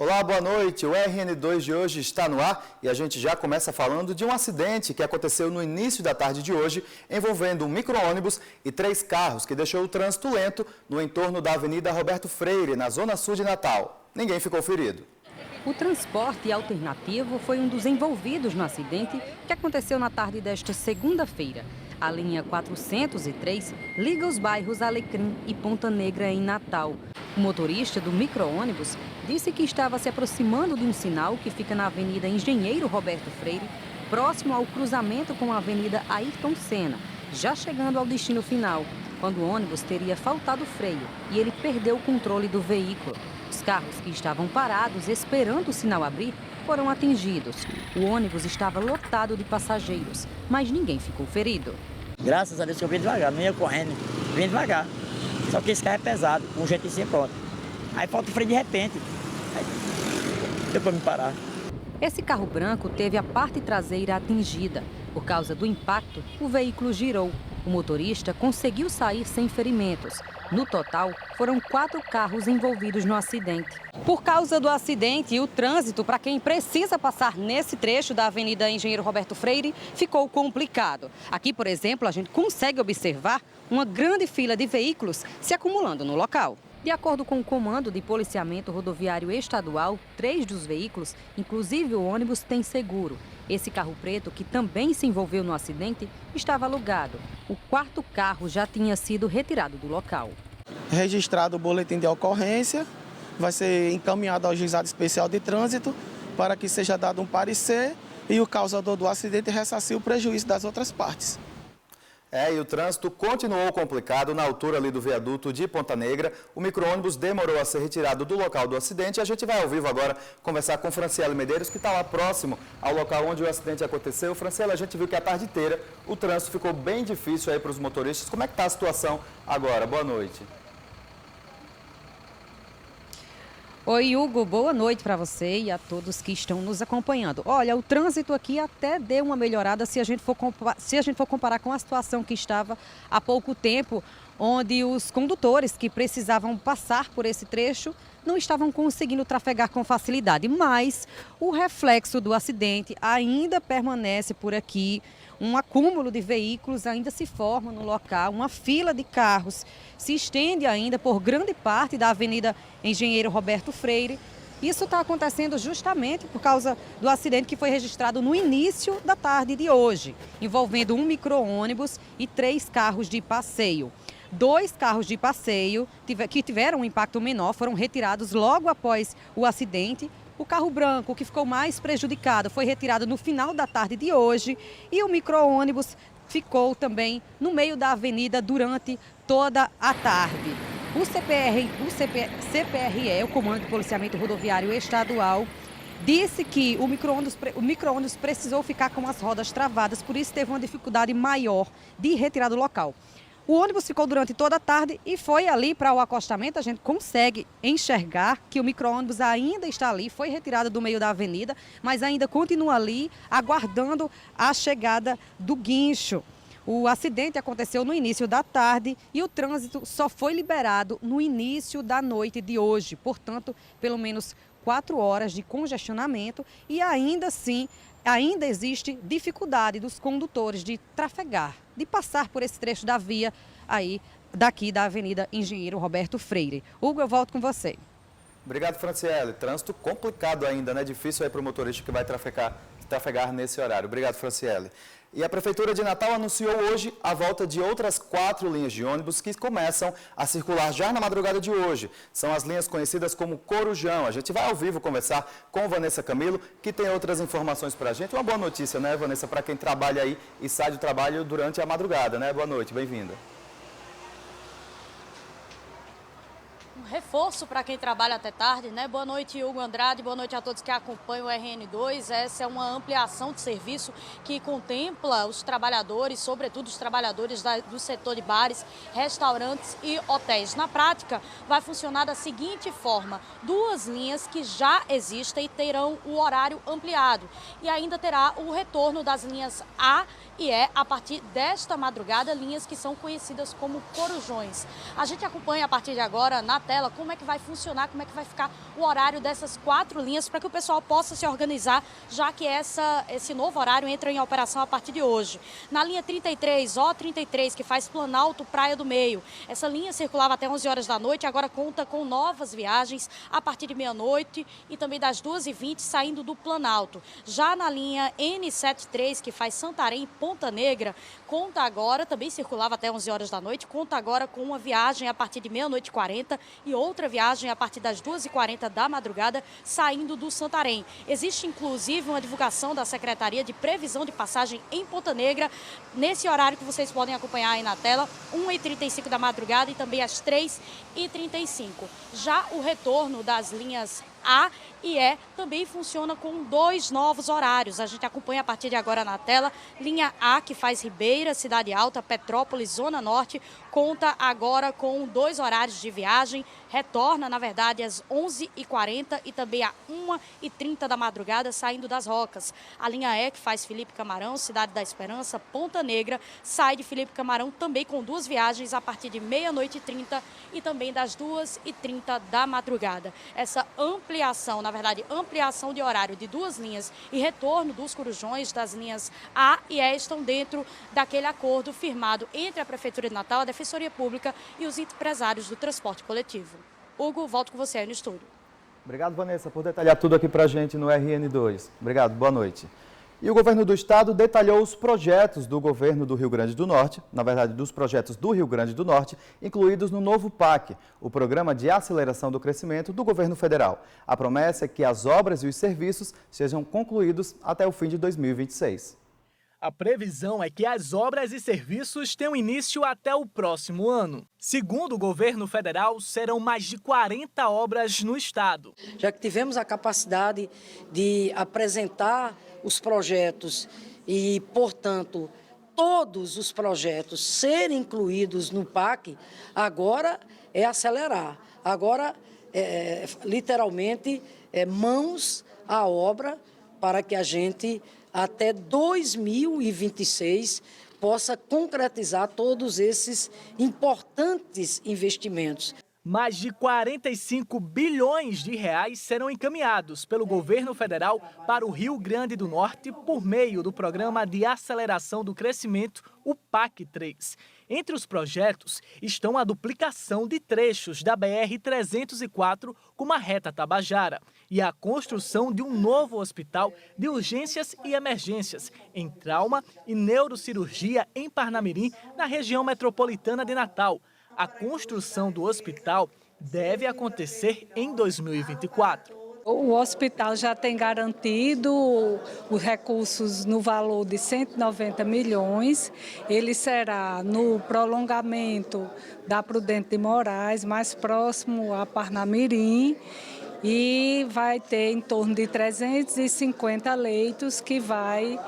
Olá, boa noite. O RN2 de hoje está no ar e a gente já começa falando de um acidente que aconteceu no início da tarde de hoje, envolvendo um micro-ônibus e 3 carros, que deixou o trânsito lento no entorno da Avenida Roberto Freire, na zona sul de Natal. Ninguém ficou ferido. O transporte alternativo foi um dos envolvidos no acidente que aconteceu na tarde desta segunda-feira. A linha 403 liga os bairros Alecrim e Ponta Negra em Natal. O motorista do micro-ônibus disse que estava se aproximando de um sinal que fica na Avenida Engenheiro Roberto Freire, próximo ao cruzamento com a Avenida Ayrton Senna, já chegando ao destino final, quando o ônibus teria faltado freio e ele perdeu o controle do veículo. Os carros que estavam parados esperando o sinal abrir foram atingidos. O ônibus estava lotado de passageiros, mas ninguém ficou ferido. Graças a Deus que eu vim devagar, não ia correndo, vim devagar. Só que esse carro é pesado, com um jeito de ser pronto. Aí falta o freio de repente, aí deu para me parar. Esse carro branco teve a parte traseira atingida. Por causa do impacto, o veículo girou. O motorista conseguiu sair sem ferimentos. No total, foram 4 carros envolvidos no acidente. Por causa do acidente, o trânsito para quem precisa passar nesse trecho da Avenida Engenheiro Roberto Freire ficou complicado. Aqui, por exemplo, a gente consegue observar uma grande fila de veículos se acumulando no local. De acordo com o Comando de Policiamento Rodoviário Estadual, 3 dos veículos, inclusive o ônibus, têm seguro. Esse carro preto, que também se envolveu no acidente, estava alugado. O 4º carro já tinha sido retirado do local. Registrado o boletim de ocorrência, vai ser encaminhado ao Juizado Especial de Trânsito para que seja dado um parecer e o causador do acidente ressarcir o prejuízo das outras partes. E o trânsito continuou complicado na altura ali do viaduto de Ponta Negra. O micro-ônibus demorou a ser retirado do local do acidente. A gente vai ao vivo agora conversar com Franciele Medeiros, que está lá próximo ao local onde o acidente aconteceu. Franciele, a gente viu que a tarde inteira o trânsito ficou bem difícil aí para os motoristas. Como é que está a situação agora? Boa noite. Oi, Hugo, boa noite para você e a todos que estão nos acompanhando. Olha, o trânsito aqui até deu uma melhorada se a gente for comparar com a situação que estava há pouco tempo, onde os condutores que precisavam passar por esse trecho não estavam conseguindo trafegar com facilidade. Mas o reflexo do acidente ainda permanece por aqui. Um acúmulo de veículos ainda se forma no local, uma fila de carros se estende ainda por grande parte da Avenida Engenheiro Roberto Freire. Isso está acontecendo justamente por causa do acidente que foi registrado no início da tarde de hoje, envolvendo um micro-ônibus e 3 carros de passeio. 2 carros de passeio que tiveram um impacto menor foram retirados logo após o acidente. O carro branco, que ficou mais prejudicado, foi retirado no final da tarde de hoje e o micro-ônibus ficou também no meio da avenida durante toda a tarde. O CPRE, o Comando de Policiamento Rodoviário Estadual, disse que o micro-ônibus precisou ficar com as rodas travadas, por isso teve uma dificuldade maior de retirar do local. O ônibus ficou durante toda a tarde e foi ali para o acostamento. A gente consegue enxergar que o micro-ônibus ainda está ali, foi retirado do meio da avenida, mas ainda continua ali aguardando a chegada do guincho. O acidente aconteceu no início da tarde e o trânsito só foi liberado no início da noite de hoje. Portanto, pelo menos 4 horas de congestionamento e ainda assim, ainda existe dificuldade dos condutores de trafegar, de passar por esse trecho da via aí daqui da Avenida Engenheiro Roberto Freire. Hugo, eu volto com você. Obrigado, Franciele. Trânsito complicado ainda, né? Difícil aí para o motorista que vai trafegar nesse horário. Obrigado, Franciele. E a Prefeitura de Natal anunciou hoje a volta de outras 4 linhas de ônibus que começam a circular já na madrugada de hoje. São as linhas conhecidas como Corujão. A gente vai ao vivo conversar com Vanessa Camilo, que tem outras informações para a gente. Uma boa notícia, né, Vanessa, para quem trabalha aí e sai do trabalho durante a madrugada, né? Boa noite, bem-vinda. Reforço para quem trabalha até tarde, né? Boa noite, Hugo Andrade, boa noite a todos que acompanham o RN2. Essa é uma ampliação de serviço que contempla os trabalhadores, sobretudo os trabalhadores do setor de bares, restaurantes e hotéis. Na prática, vai funcionar da seguinte forma: 2 linhas que já existem terão o horário ampliado e ainda terá o retorno das linhas A e E a partir desta madrugada, linhas que são conhecidas como corujões. A gente acompanha a partir de agora na tela tela como é que vai funcionar, como é que vai ficar o horário dessas 4 linhas para que o pessoal possa se organizar, já que esse novo horário entra em operação a partir de hoje. Na linha 33, O33, que faz Planalto, Praia do Meio, essa linha circulava até 11 horas da noite, agora conta com novas viagens a partir de meia-noite e também das 2h20 saindo do Planalto. Já na linha N73, que faz Santarém, Ponta Negra, conta agora, também circulava até 11 horas da noite, conta agora com uma viagem a partir de meia-noite e 40 e outra viagem a partir das 2h40 da madrugada, saindo do Santarém. Existe, inclusive, uma divulgação da Secretaria de Previsão de Passagem em Ponta Negra, nesse horário que vocês podem acompanhar aí na tela, 1h35 da madrugada e também às 3h35. Já o retorno das linhas A e E também funciona com 2 novos horários. A gente acompanha a partir de agora na tela. Linha A, que faz Ribeira, Cidade Alta, Petrópolis, Zona Norte, conta agora com 2 horários de viagem. Retorna, na verdade, às 11h40 e também às 1h30 da madrugada, saindo das Rocas. A linha E, que faz Felipe Camarão, Cidade da Esperança, Ponta Negra, sai de Felipe Camarão também com 2 viagens a partir de meia-noite e 30 e também das 2h30 da madrugada. Essa ampliação, na verdade, ampliação de horário de 2 linhas e retorno dos corujões das linhas A e E estão dentro daquele acordo firmado entre a Prefeitura de Natal, a Defensoria Pública e os empresários do transporte coletivo. Hugo, volto com você aí no estúdio. Obrigado, Vanessa, por detalhar tudo aqui para a gente no RN2. Obrigado, boa noite. E o governo do estado detalhou os projetos do governo do Rio Grande do Norte, na verdade, dos projetos do Rio Grande do Norte, incluídos no novo PAC, o Programa de Aceleração do Crescimento do governo federal. A promessa é que as obras e os serviços sejam concluídos até o fim de 2026. A previsão é que as obras e serviços tenham início até o próximo ano. Segundo o governo federal, serão mais de 40 obras no estado. Já que tivemos a capacidade de apresentar os projetos e, portanto, todos os projetos serem incluídos no PAC, agora é acelerar. Agora, literalmente, mãos à obra para que a gente, até 2026, possa concretizar todos esses importantes investimentos. Mais de 45 bilhões de reais serão encaminhados pelo governo federal para o Rio Grande do Norte por meio do Programa de Aceleração do Crescimento, o PAC-3. Entre os projetos estão a duplicação de trechos da BR-304 com uma reta Tabajara e a construção de um novo hospital de urgências e emergências em trauma e neurocirurgia em Parnamirim, na região metropolitana de Natal. A construção do hospital deve acontecer em 2024. O hospital já tem garantido os recursos no valor de 190 milhões. Ele será no prolongamento da Prudente de Moraes, mais próximo a Parnamirim, e vai ter em torno de 350 leitos que vai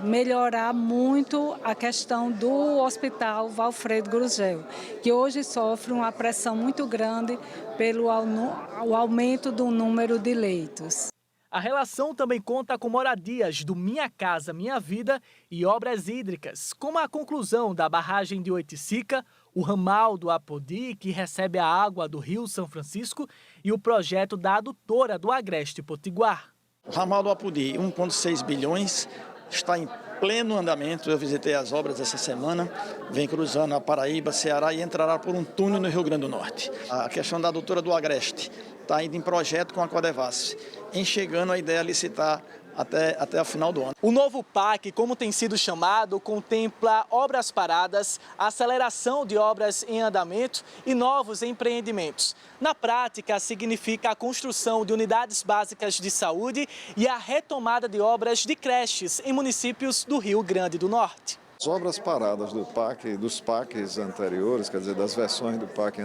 melhorar muito a questão do Hospital Valfredo Gurgel, que hoje sofre uma pressão muito grande pelo aumento do número de leitos. A relação também conta com moradias do Minha Casa Minha Vida e obras hídricas, como a conclusão da barragem de Oiticica, o ramal do Apodi, que recebe a água do Rio São Francisco, e o projeto da adutora do Agreste Potiguar. O ramal do Apodi, 1,6 bilhões, está em pleno andamento. Eu visitei as obras essa semana, vem cruzando a Paraíba, Ceará e entrará por um túnel no Rio Grande do Norte. A questão da adutora do Agreste está indo em projeto com a Codevasf, chegando a ideia de licitar até o final do ano. O novo PAC, como tem sido chamado, contempla obras paradas, aceleração de obras em andamento e novos empreendimentos. Na prática, significa a construção de unidades básicas de saúde e a retomada de obras de creches em municípios do Rio Grande do Norte. As obras paradas do PAC, dos PACs anteriores, quer dizer, das versões do PAC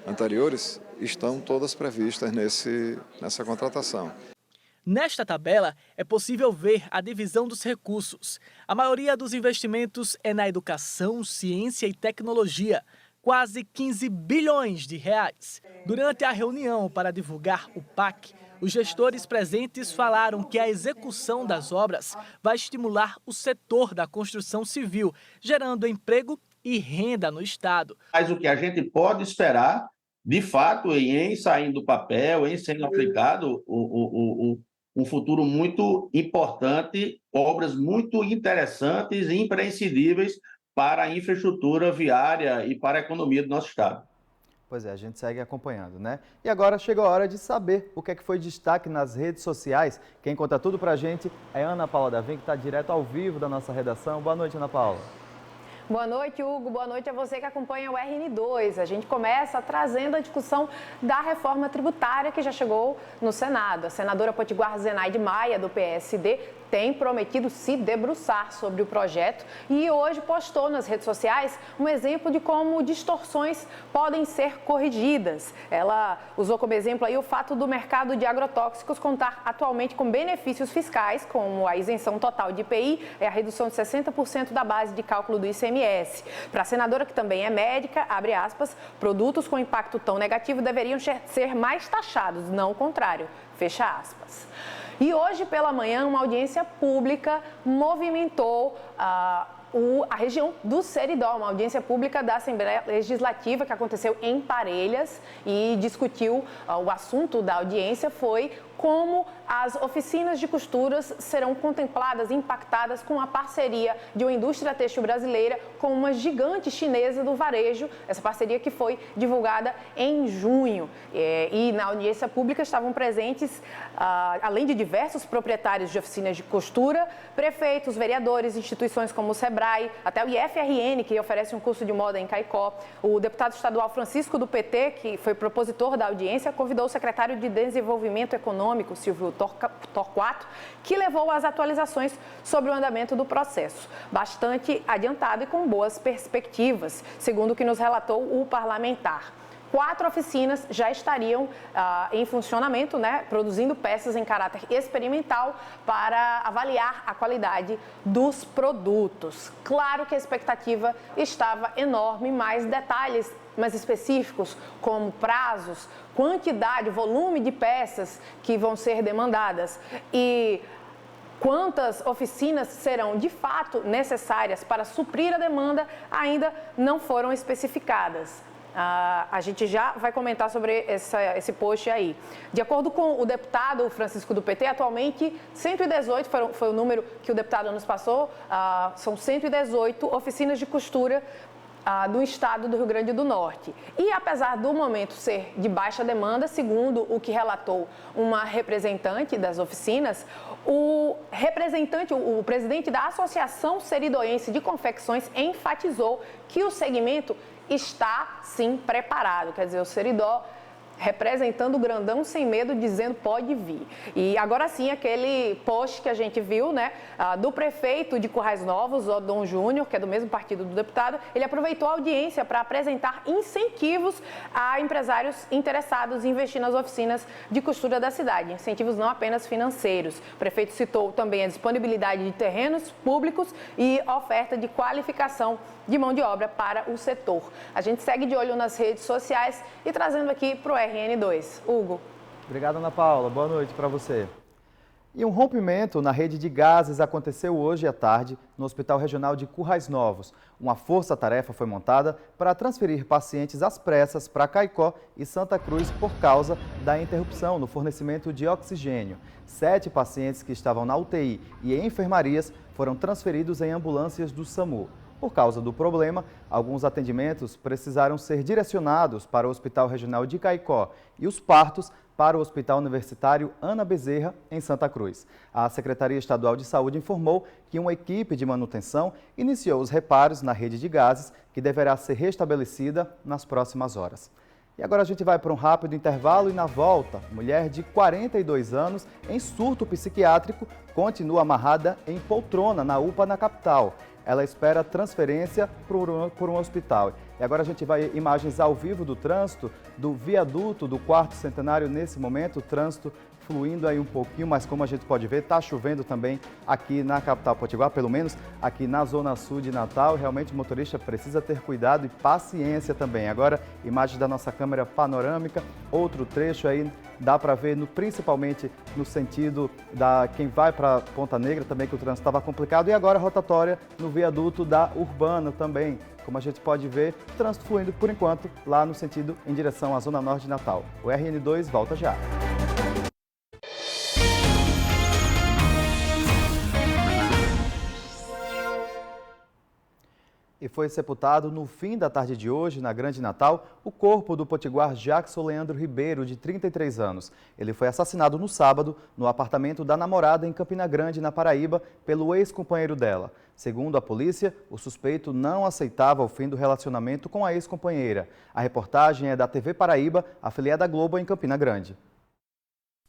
anteriores, estão todas previstas nessa contratação. Nesta tabela, é possível ver a divisão dos recursos. A maioria dos investimentos é na educação, ciência e tecnologia, quase 15 bilhões de reais. Durante a reunião para divulgar o PAC, os gestores presentes falaram que a execução das obras vai estimular o setor da construção civil, gerando emprego e renda no estado. Mas o que a gente pode esperar de fato, em saindo do papel, em sendo aplicado, um futuro muito importante, obras muito interessantes e imprescindíveis para a infraestrutura viária e para a economia do nosso estado. Pois é, a gente segue acompanhando, né? E agora chegou a hora de saber o que é que foi destaque nas redes sociais. Quem conta tudo pra gente é Ana Paula Davim, que está direto ao vivo da nossa redação. Boa noite, Ana Paula. Boa noite, Hugo. Boa noite a você que acompanha o RN2. A gente começa trazendo a discussão da reforma tributária que já chegou no Senado. A senadora Potiguar Zenaide Maia, do PSD, tem prometido se debruçar sobre o projeto e hoje postou nas redes sociais um exemplo de como distorções podem ser corrigidas. Ela usou como exemplo aí o fato do mercado de agrotóxicos contar atualmente com benefícios fiscais, como a isenção total de IPI e a redução de 60% da base de cálculo do ICMS. Para a senadora, que também é médica, abre aspas, produtos com impacto tão negativo deveriam ser mais taxados, não o contrário, fecha aspas. E hoje pela manhã, uma audiência pública movimentou a região do Seridó, uma audiência pública da Assembleia Legislativa que aconteceu em Parelhas e discutiu, o assunto da audiência foi como as oficinas de costuras serão contempladas, impactadas com a parceria de uma indústria têxtil brasileira com uma gigante chinesa do varejo, essa parceria que foi divulgada em junho. E na audiência pública estavam presentes, além de diversos proprietários de oficinas de costura, prefeitos, vereadores, instituições como o SEBRAE, até o IFRN, que oferece um curso de moda em Caicó. O deputado estadual Francisco, do PT, que foi propositor da audiência, convidou o secretário de Desenvolvimento Econômico, Silvio Torquato, que levou às atualizações sobre o andamento do processo, bastante adiantado e com boas perspectivas, segundo o que nos relatou o parlamentar. 4 oficinas já estariam em funcionamento, né, produzindo peças em caráter experimental para avaliar a qualidade dos produtos. Claro que a expectativa estava enorme, mas detalhes mais específicos, como prazos, quantidade, volume de peças que vão ser demandadas e quantas oficinas serão de fato necessárias para suprir a demanda, ainda não foram especificadas. A gente já vai comentar sobre esse post aí. De acordo com o deputado Francisco, do PT, atualmente 118, foi o número que o deputado nos passou, são 118 oficinas de costura do estado do Rio Grande do Norte. E apesar do momento ser de baixa demanda, segundo o que relatou uma representante das oficinas, o presidente da Associação Seridoense de Confecções enfatizou que o segmento está, sim, preparado. Quer dizer, o Seridó representando o grandão sem medo, dizendo pode vir. E agora sim, aquele post que a gente viu, né, do prefeito de Currais Novos, o Dom Júnior, que é do mesmo partido do deputado, ele aproveitou a audiência para apresentar incentivos a empresários interessados em investir nas oficinas de costura da cidade. Incentivos não apenas financeiros. O prefeito citou também a disponibilidade de terrenos públicos e oferta de qualificação de mão de obra para o setor. A gente segue de olho nas redes sociais e trazendo aqui para o RN2. Hugo. Obrigado, Ana Paula. Boa noite para você. E um rompimento na rede de gases aconteceu hoje à tarde no Hospital Regional de Currais Novos. Uma força-tarefa foi montada para transferir pacientes às pressas para Caicó e Santa Cruz por causa da interrupção no fornecimento de oxigênio. 7 pacientes que estavam na UTI e em enfermarias foram transferidos em ambulâncias do SAMU. Por causa do problema, alguns atendimentos precisaram ser direcionados para o Hospital Regional de Caicó e os partos para o Hospital Universitário Ana Bezerra, em Santa Cruz. A Secretaria Estadual de Saúde informou que uma equipe de manutenção iniciou os reparos na rede de gases, que deverá ser restabelecida nas próximas horas. E agora a gente vai para um rápido intervalo e na volta, mulher de 42 anos em surto psiquiátrico continua amarrada em poltrona na UPA na capital. Ela espera transferência por um hospital. E agora a gente vai imagens ao vivo do trânsito, do viaduto do 4º Centenário. Nesse momento, o trânsito fluindo aí um pouquinho, mas como a gente pode ver, está chovendo também aqui na capital potiguar, pelo menos aqui na zona sul de Natal. Realmente o motorista precisa ter cuidado e paciência também. Agora, imagens da nossa câmera panorâmica, outro trecho aí dá para ver principalmente no sentido da quem vai para Ponta Negra também, que o trânsito estava complicado, e agora a rotatória no viaduto da Urbana também. Como a gente pode ver, o trânsito fluindo por enquanto lá no sentido em direção à Zona Norte de Natal. O RN2 volta já. E foi sepultado no fim da tarde de hoje, na Grande Natal, o corpo do potiguar Jackson Leandro Ribeiro, de 33 anos. Ele foi assassinado no sábado, no apartamento da namorada em Campina Grande, na Paraíba, pelo ex-companheiro dela. Segundo a polícia, o suspeito não aceitava o fim do relacionamento com a ex-companheira. A reportagem é da TV Paraíba, afiliada à Globo em Campina Grande.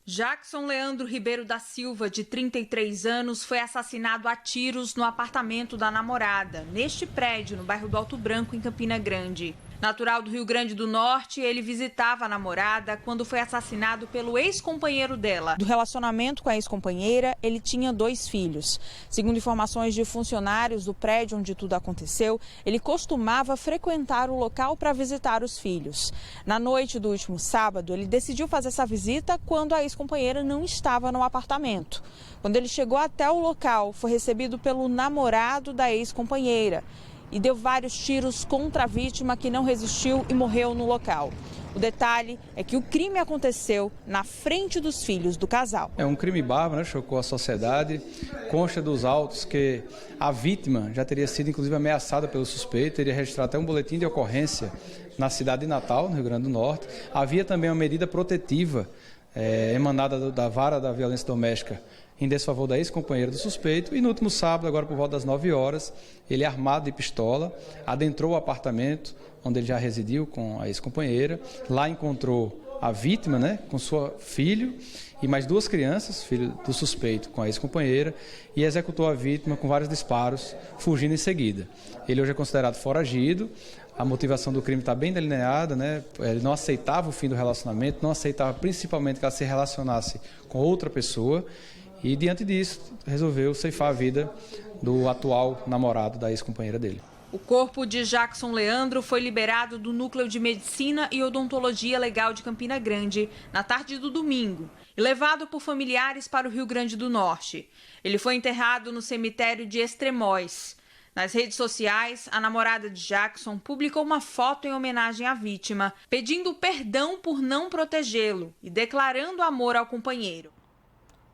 Jackson Leandro Ribeiro da Silva, de 33 anos, foi assassinado a tiros no apartamento da namorada, neste prédio, no bairro do Alto Branco, em Campina Grande. Natural do Rio Grande do Norte, ele visitava a namorada quando foi assassinado pelo ex-companheiro dela. Do relacionamento com a ex-companheira, ele tinha 2 filhos. Segundo informações de funcionários do prédio onde tudo aconteceu, ele costumava frequentar o local para visitar os filhos. Na noite do último sábado, ele decidiu fazer essa visita quando a ex-companheira não estava no apartamento. Quando ele chegou até o local, foi recebido pelo namorado da ex-companheira e deu vários tiros contra a vítima, que não resistiu e morreu no local. O detalhe é que o crime aconteceu na frente dos filhos do casal. É um crime bárbaro, né? Chocou a sociedade. Consta dos autos que a vítima já teria sido inclusive ameaçada pelo suspeito, teria registrado até um boletim de ocorrência na cidade de Natal, no Rio Grande do Norte. Havia também uma medida protetiva emanada da Vara da Violência Doméstica em desfavor da ex-companheira do suspeito, e no último sábado, agora por volta das 9 horas, ele, armado de pistola, adentrou o apartamento onde ele já residiu com a ex-companheira. Lá encontrou a vítima, né, com seu filho e mais 2 crianças, filho do suspeito com a ex-companheira, e executou a vítima com vários disparos, fugindo em seguida. Ele hoje é considerado foragido. A motivação do crime está bem delineada, né? Ele não aceitava o fim do relacionamento, não aceitava principalmente que ela se relacionasse com outra pessoa, e diante disso resolveu ceifar a vida do atual namorado da ex-companheira dele. O corpo de Jackson Leandro foi liberado do Núcleo de Medicina e Odontologia Legal de Campina Grande na tarde do domingo e levado por familiares para o Rio Grande do Norte. Ele foi enterrado no cemitério de Extremóis. Nas redes sociais, a namorada de Jackson publicou uma foto em homenagem à vítima, pedindo perdão por não protegê-lo e declarando amor ao companheiro.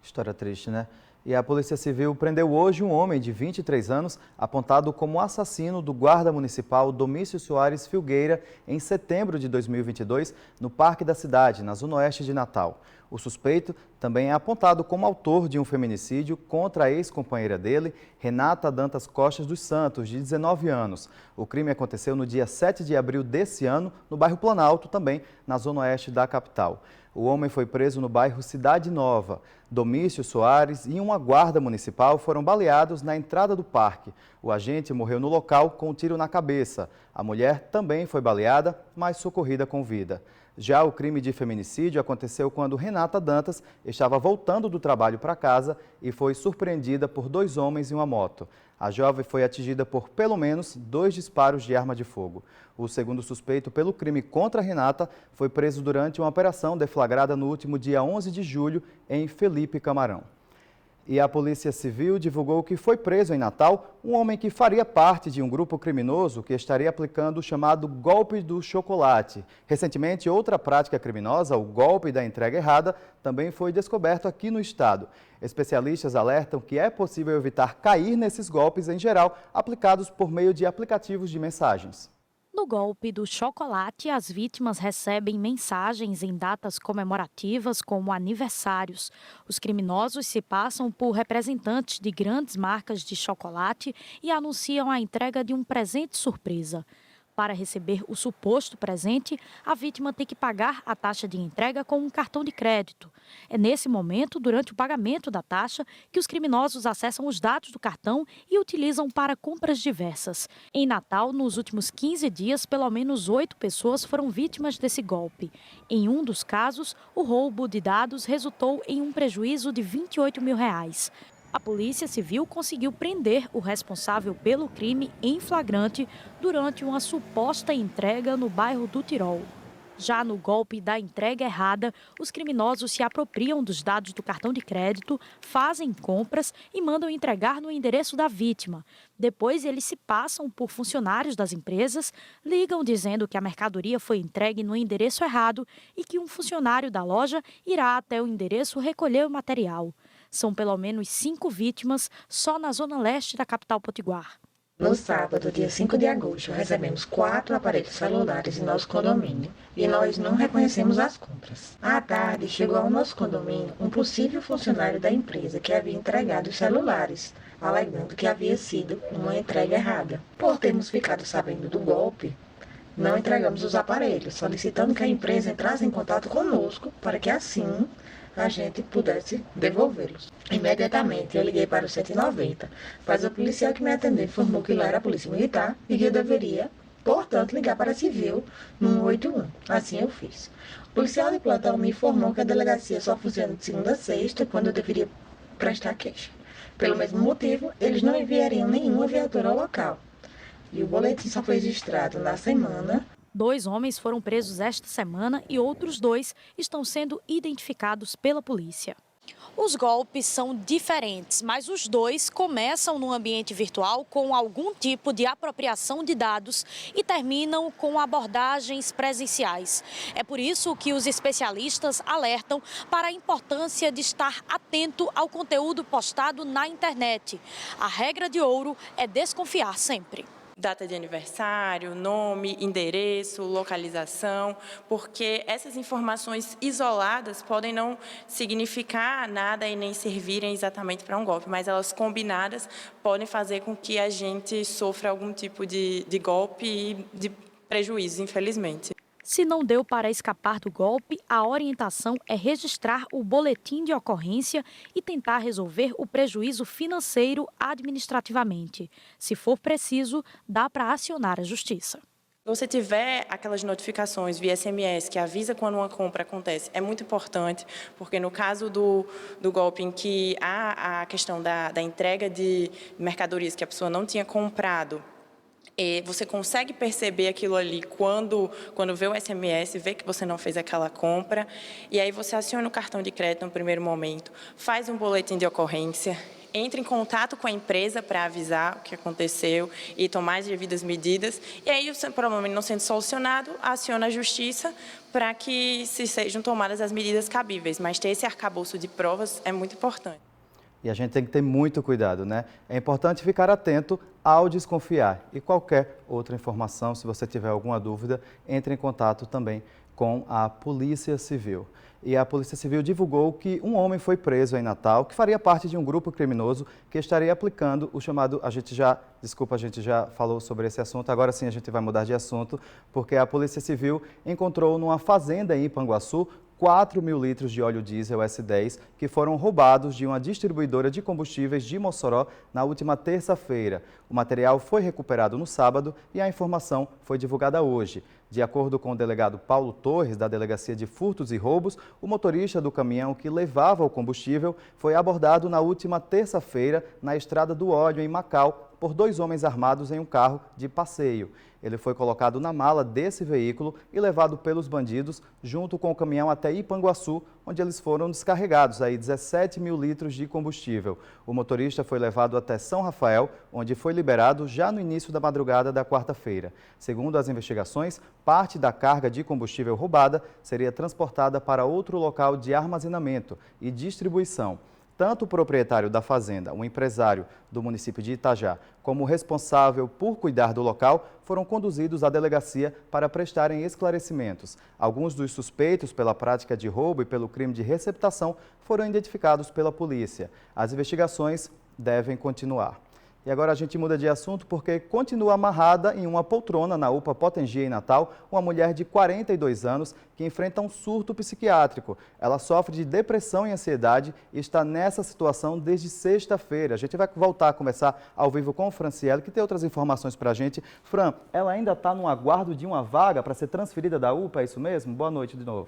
História triste, né? E a Polícia Civil prendeu hoje um homem de 23 anos, apontado como assassino do guarda municipal Domício Soares Filgueira, em setembro de 2022, no Parque da Cidade, na zona oeste de Natal. O suspeito também é apontado como autor de um feminicídio contra a ex-companheira dele, Renata Dantas Costas dos Santos, de 19 anos. O crime aconteceu no dia 7 de abril desse ano, no bairro Planalto, também na zona oeste da capital. O homem foi preso no bairro Cidade Nova. Domício Soares e uma guarda municipal foram baleados na entrada do parque. O agente morreu no local com um tiro na cabeça. A mulher também foi baleada, mas socorrida com vida. Já o crime de feminicídio aconteceu quando Renata Dantas estava voltando do trabalho para casa e foi surpreendida por 2 homens em uma moto. A jovem foi atingida por pelo menos 2 disparos de arma de fogo. O segundo suspeito pelo crime contra Renata foi preso durante uma operação deflagrada no último dia 11 de julho em Felipe Camarão. E a Polícia Civil divulgou que foi preso em Natal um homem que faria parte de um grupo criminoso que estaria aplicando o chamado golpe do chocolate. Recentemente, outra prática criminosa, o golpe da entrega errada, também foi descoberto aqui no estado. Especialistas alertam que é possível evitar cair nesses golpes, em geral, aplicados por meio de aplicativos de mensagens. No golpe do chocolate, as vítimas recebem mensagens em datas comemorativas como aniversários. Os criminosos se passam por representantes de grandes marcas de chocolate e anunciam a entrega de um presente surpresa. Para receber o suposto presente, a vítima tem que pagar a taxa de entrega com um cartão de crédito. É nesse momento, durante o pagamento da taxa, que os criminosos acessam os dados do cartão e utilizam para compras diversas. Em Natal, nos últimos 15 dias, pelo menos 8 pessoas foram vítimas desse golpe. Em um dos casos, o roubo de dados resultou em um prejuízo de R$28 mil. A Polícia Civil conseguiu prender o responsável pelo crime em flagrante durante uma suposta entrega no bairro do Tirol. Já no golpe da entrega errada, os criminosos se apropriam dos dados do cartão de crédito, fazem compras e mandam entregar no endereço da vítima. Depois, eles se passam por funcionários das empresas, ligam dizendo que a mercadoria foi entregue no endereço errado e que um funcionário da loja irá até o endereço recolher o material. São pelo menos 5 vítimas só na zona leste da capital potiguar. No sábado, dia 5 de agosto, recebemos 4 aparelhos celulares em nosso condomínio e nós não reconhecemos as compras. À tarde, chegou ao nosso condomínio um possível funcionário da empresa que havia entregado os celulares, alegando que havia sido uma entrega errada. Por termos ficado sabendo do golpe, não entregamos os aparelhos, solicitando que a empresa entrasse em contato conosco para que assim a gente pudesse devolvê-los. Imediatamente eu liguei para o 190, mas o policial que me atendeu informou que lá era a polícia militar e que eu deveria, portanto, ligar para a civil no 181. Assim eu fiz. O policial de plantão me informou que a delegacia só funciona de segunda a sexta, quando eu deveria prestar queixa. Pelo mesmo motivo, eles não enviariam nenhuma viatura ao local. E o boletim só foi registrado na semana. 2 homens foram presos esta semana e outros 2 estão sendo identificados pela polícia. Os golpes são diferentes, mas os 2 começam no ambiente virtual com algum tipo de apropriação de dados e terminam com abordagens presenciais. É por isso que os especialistas alertam para a importância de estar atento ao conteúdo postado na internet. A regra de ouro é desconfiar sempre. Data de aniversário, nome, endereço, localização, porque essas informações isoladas podem não significar nada e nem servirem exatamente para um golpe, mas elas combinadas podem fazer com que a gente sofra algum tipo de golpe e de prejuízo, infelizmente. Se não deu para escapar do golpe, a orientação é registrar o boletim de ocorrência e tentar resolver o prejuízo financeiro administrativamente. Se for preciso, dá para acionar a justiça. Se você tiver aquelas notificações via SMS que avisa quando uma compra acontece, é muito importante, porque no caso do golpe em que há a questão da entrega de mercadorias que a pessoa não tinha comprado, você consegue perceber aquilo ali quando vê o SMS, vê que você não fez aquela compra, e aí você aciona o cartão de crédito no primeiro momento, faz um boletim de ocorrência, entra em contato com a empresa para avisar o que aconteceu e tomar as devidas medidas, e aí o problema não sendo solucionado, aciona a justiça para que se sejam tomadas as medidas cabíveis, mas ter esse arcabouço de provas é muito importante. E a gente tem que ter muito cuidado, né? É importante ficar atento ao desconfiar. E qualquer outra informação, se você tiver alguma dúvida, entre em contato também com a Polícia Civil. E a Polícia Civil divulgou que um homem foi preso em Natal, que faria parte de um grupo criminoso que estaria aplicando o chamado... A gente já falou sobre esse assunto, agora sim a gente vai mudar de assunto, porque a Polícia Civil encontrou numa fazenda em Ipanguaçu 4.000 litros de óleo diesel S10 que foram roubados de uma distribuidora de combustíveis de Mossoró na última terça-feira. O material foi recuperado no sábado e a informação foi divulgada hoje. De acordo com o delegado Paulo Torres, da Delegacia de Furtos e Roubos, o motorista do caminhão que levava o combustível foi abordado na última terça-feira na Estrada do Óleo, em Macau, por 2 homens armados em um carro de passeio. Ele foi colocado na mala desse veículo e levado pelos bandidos junto com o caminhão até Ipanguaçu, onde eles foram descarregados 17.000 litros de combustível. O motorista foi levado até São Rafael, onde foi liberado já no início da madrugada da quarta-feira. Segundo as investigações, parte da carga de combustível roubada seria transportada para outro local de armazenamento e distribuição. Tanto o proprietário da fazenda, um empresário do município de Itajá, como o responsável por cuidar do local, foram conduzidos à delegacia para prestarem esclarecimentos. Alguns dos suspeitos pela prática de roubo e pelo crime de receptação foram identificados pela polícia. As investigações devem continuar. E agora a gente muda de assunto porque continua amarrada em uma poltrona na UPA Potengi, em Natal, uma mulher de 42 anos que enfrenta um surto psiquiátrico. Ela sofre de depressão e ansiedade e está nessa situação desde sexta-feira. A gente vai voltar a conversar ao vivo com o Franciele, que tem outras informações para a gente. Fran, ela ainda está no aguardo de uma vaga para ser transferida da UPA, é isso mesmo? Boa noite de novo.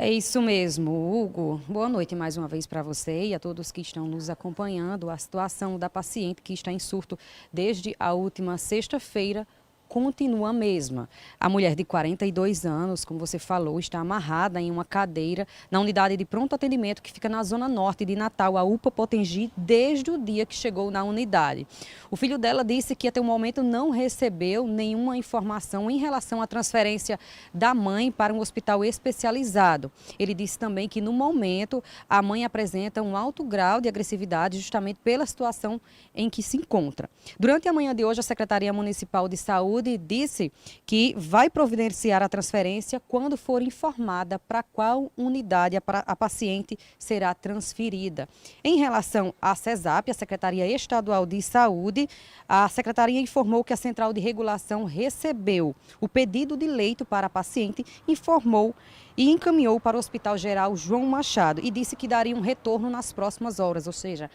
É isso mesmo, Hugo. Boa noite mais uma vez para você e a todos que estão nos acompanhando. A situação da paciente que está em surto desde a última sexta-feira continua a mesma. A mulher de 42 anos, como você falou, está amarrada em uma cadeira na unidade de pronto atendimento que fica na zona norte de Natal, a UPA Potengi, desde o dia que chegou na unidade. O filho dela disse que até o momento não recebeu nenhuma informação em relação à transferência da mãe para um hospital especializado. Ele disse também que no momento a mãe apresenta um alto grau de agressividade justamente pela situação em que se encontra. Durante a manhã de hoje, a Secretaria Municipal de Saúde disse que vai providenciar a transferência quando for informada para qual unidade a paciente será transferida. Em relação à CESAP, a Secretaria Estadual de Saúde, a Secretaria informou que a Central de Regulação recebeu o pedido de leito para a paciente, informou e encaminhou para o Hospital Geral João Machado e disse que daria um retorno nas próximas horas, ou seja,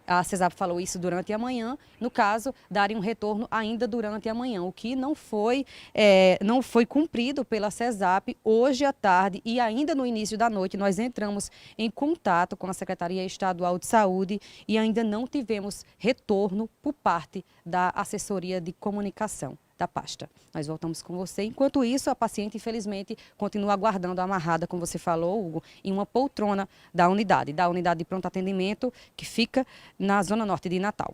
a CESAP falou isso durante a manhã, no caso, daria um retorno ainda durante a manhã, o que não foi cumprido pela CESAP hoje à tarde e ainda no início da noite nós entramos em contato com a Secretaria Estadual de Saúde e ainda não tivemos retorno por parte da assessoria de comunicação da pasta. Nós voltamos com você. Enquanto isso, a paciente, infelizmente, continua aguardando amarrada, como você falou, Hugo, em uma poltrona da unidade de pronto atendimento, que fica na zona norte de Natal.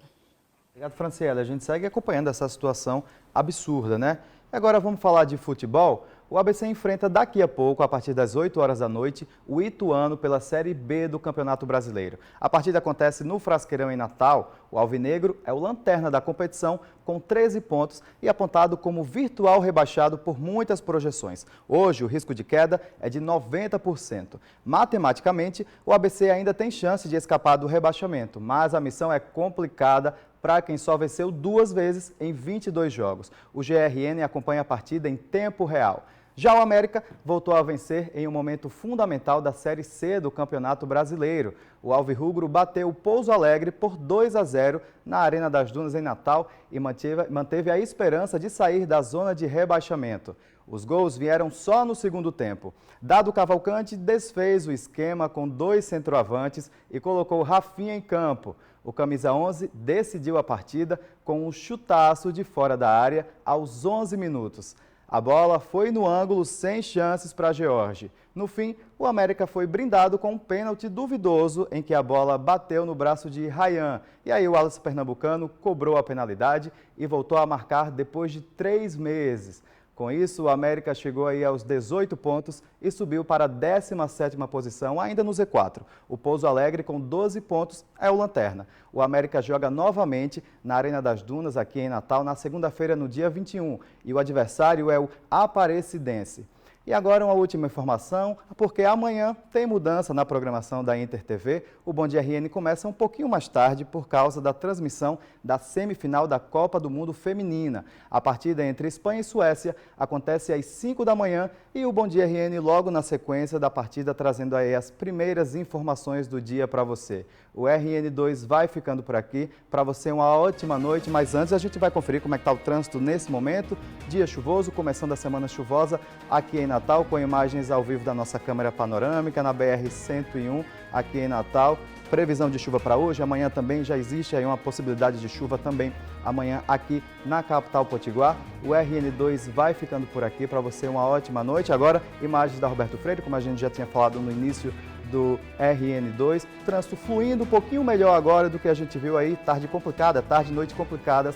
Obrigado, Franciele. A gente segue acompanhando essa situação absurda, né? Agora vamos falar de futebol. O ABC enfrenta daqui a pouco, a partir das 8 horas da noite, o Ituano pela Série B do Campeonato Brasileiro. A partida acontece no Frasqueirão, em Natal. O alvinegro é o lanterna da competição, com 13 pontos e apontado como virtual rebaixado por muitas projeções. Hoje, o risco de queda é de 90%. Matematicamente, o ABC ainda tem chance de escapar do rebaixamento, mas a missão é complicada para quem só venceu 2 vezes em 22 jogos. O GRN acompanha a partida em tempo real. Já o América voltou a vencer em um momento fundamental da Série C do Campeonato Brasileiro. O alvirrubro bateu o Pouso Alegre por 2-0 na Arena das Dunas, em Natal, e manteve a esperança de sair da zona de rebaixamento. Os gols vieram só no segundo tempo. Dado Cavalcante desfez o esquema com 2 centroavantes e colocou Rafinha em campo. O camisa 11 decidiu a partida com um chutaço de fora da área aos 11 minutos. A bola foi no ângulo sem chances para George. No fim, o América foi brindado com um pênalti duvidoso em que a bola bateu no braço de Ryan. E aí o Wallace pernambucano cobrou a penalidade e voltou a marcar depois de 3 meses. Com isso, o América chegou aí aos 18 pontos e subiu para a 17ª posição, ainda no Z4. O Pouso Alegre, com 12 pontos, é o lanterna. O América joga novamente na Arena das Dunas, aqui em Natal, na segunda-feira, no dia 21. E o adversário é o Aparecidense. E agora uma última informação, porque amanhã tem mudança na programação da Inter TV. O Bom Dia RN começa um pouquinho mais tarde por causa da transmissão da semifinal da Copa do Mundo Feminina. A partida entre Espanha e Suécia acontece às 5 da manhã e o Bom Dia RN logo na sequência da partida, trazendo aí as primeiras informações do dia para você. O RN2 vai ficando por aqui. Para você uma ótima noite, mas antes a gente vai conferir como é que está o trânsito nesse momento. Dia chuvoso, começando a semana chuvosa aqui em Natal, com imagens ao vivo da nossa câmera panorâmica na BR-101 aqui em Natal. Previsão de chuva para hoje, amanhã também já existe aí uma possibilidade de chuva também amanhã aqui na capital potiguar. O RN2 vai ficando por aqui. Para você uma ótima noite. Agora, imagens da Roberto Freire, como a gente já tinha falado no início do RN2, trânsito fluindo um pouquinho melhor agora do que a gente viu aí, tarde complicada, tarde e noite complicadas.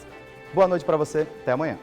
Boa noite para você, até amanhã.